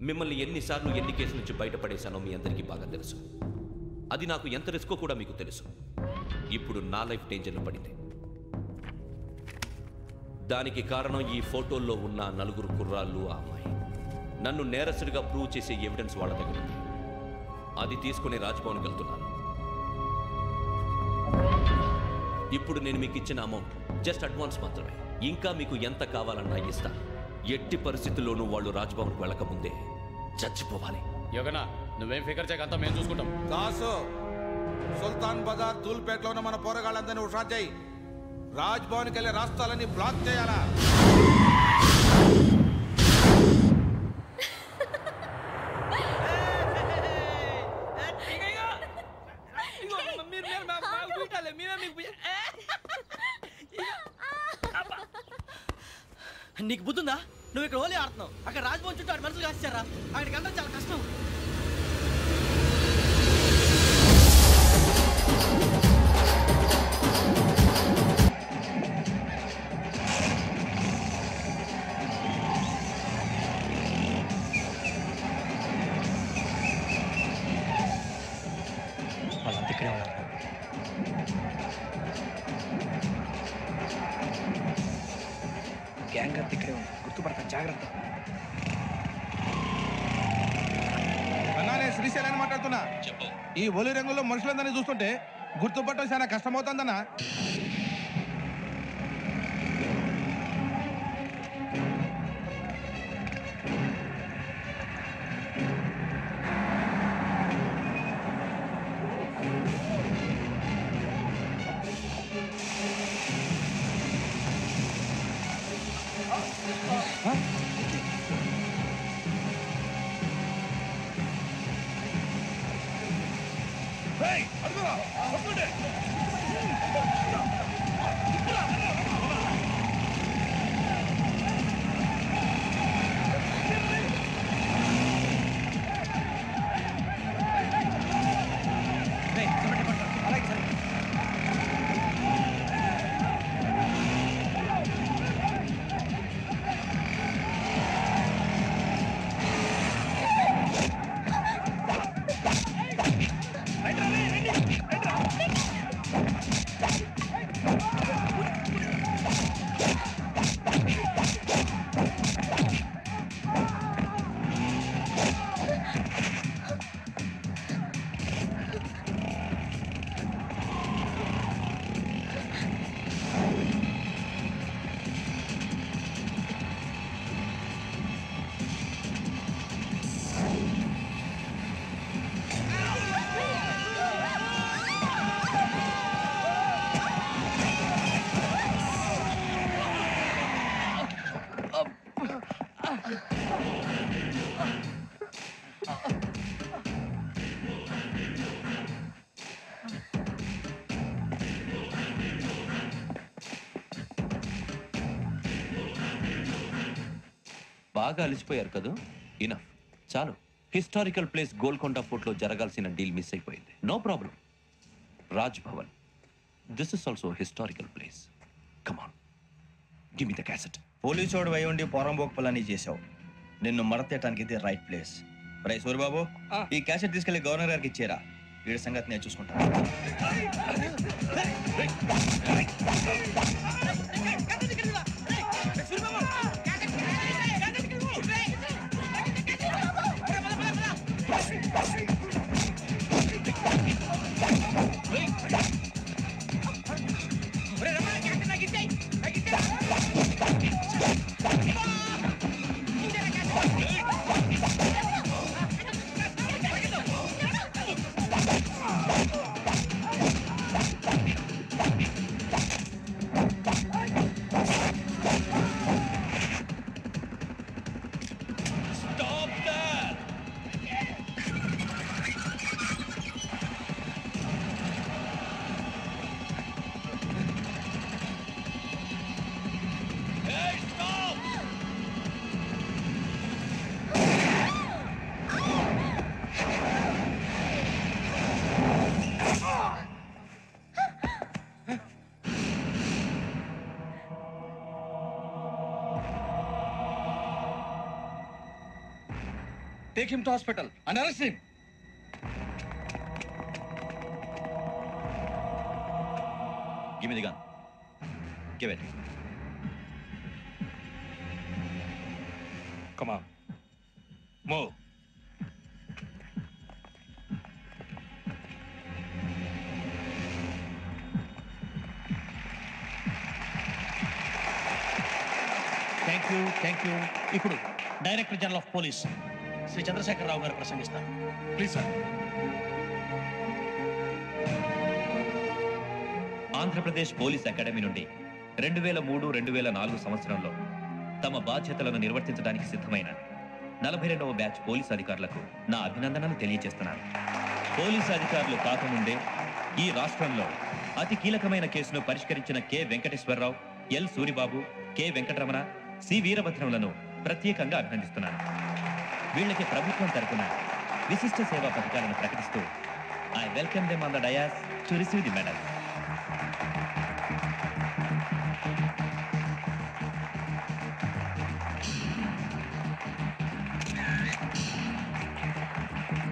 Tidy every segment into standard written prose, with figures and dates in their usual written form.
మిమ్మల్ని ఎన్నిసార్లు ఎన్ని కేసుల నుంచి బయటపడేశానో మీ అందరికీ బాగా తెలుసు. అది నాకు ఎంత రిస్కో కూడా మీకు తెలుసు. ఇప్పుడు నా లైఫ్ డేంజర్లో పడింది. దానికి కారణం ఈ ఫోటోల్లో ఉన్న 4 కుర్రాళ్ళు, ఆ అమ్మాయి. నన్ను నేరస్తుడిగా ప్రూవ్ చేసే ఎవిడెన్స్ వాళ్ళ దగ్గర ఉంది. అది తీసుకుని రాజ్భవన్కి వెళ్తున్నాను. ఇప్పుడు నేను మీకు ఇచ్చిన అమౌంట్ జస్ట్ అడ్వాన్స్ మాత్రమే. ఇంకా మీకు ఎంత కావాలన్నా ఇస్తాను. ఎట్టి పరిస్థితుల్లోనూ వాళ్ళు రాజ్భవన్కి వెళ్ళకముందే చచ్చిపోవాలి. యోగనా, నువ్వేం ఫికర్ చేయక అంతా మేము చూసుకుంటాం. దాసు, సుల్తాన్ బజార్ దూల్పేటలో ఉన్న మన పోరగాళ్ళందరినీ హుషారు చేయి. రాజ్భవన్కి వెళ్ళే రాష్ట్రాలన్నీ బ్లాక్ చేయాలా? నీకు బుద్ధుందా? నువ్వు ఇక్కడ హోలీ ఆడుతున్నావు, అక్కడ రాజ్భవన్ చుట్టూ మనుషులు కాస్తారా? అక్కడికి వెళ్ళడం చాలా కష్టం. వాళ్ళంతా ఇక్కడే ఉన్నారు. గ్యాంగ్ అంతా ఇక్కడే ఉంది, గుర్తుపడతాను, జాగ్రత్త. అన్నానే శ్రీశైలాన్ని మాట్లాడుతున్నా. ఈ ఒలి రంగులో మనుషులందరినీ చూస్తుంటే గుర్తుపట్టడం చాలా కష్టమవుతుందన్నా. బాగా అలిసిపోయారు కదా? ఇనఫ్, చాలు. హిస్టారికల్ ప్లేస్ గోల్కొండ ఫోర్ట్లో జరగాల్సిన డీల్ మిస్ అయిపోయింది. No problem. Raj Bhavan, this is also historical place. Come on, give me the cassette. పోలీసోడు వై ఉండి పోరంబోకు పని చేసావు. నిన్ను మరతేయటానికి ఇది రైట్ ప్లేస్. రై సూరిబాబు, ఈ క్యాసెట్ తీసుకెళ్లి గవర్నర్ గారికి ఇచ్చేరా. వీడి సంగతి నేను చూసుకుంటాను. Take him to hospital and arrest him. Give me the gun. Give it. Come on. Move. Thank you. ఇప్పుడు director general of police Shri Chandrasekhara Rao garu ప్రసంగిస్తారు. Please sir. Andhra Pradesh police academy నుండి 2003-2004 సంవత్సరంలో తమ బాధ్యతలను నిర్వర్తించడానికి సిద్ధమైన 42వ బ్యాచ్ పోలీస్ అధికారులకు నా అభినందనలు తెలియజేస్తున్నాను. పోలీసు అధికారులు కాకముందే ఈ రాష్ట్రంలో అతి కీలకమైన కేసును పరిష్కరించిన K Venkateswara Rao, L Suribabu, K Venkataramana, C వీరభద్రములను ప్రత్యేకంగా అభినందిస్తున్నాను. వీళ్ళకి ప్రభుత్వం తరపున విశిష్ట సేవా పథకాలను ప్రకటిస్తూ I welcome them on the dais to receive the medal.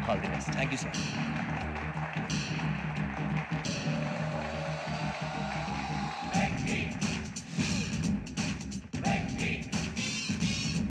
All the best. Thank you, sir.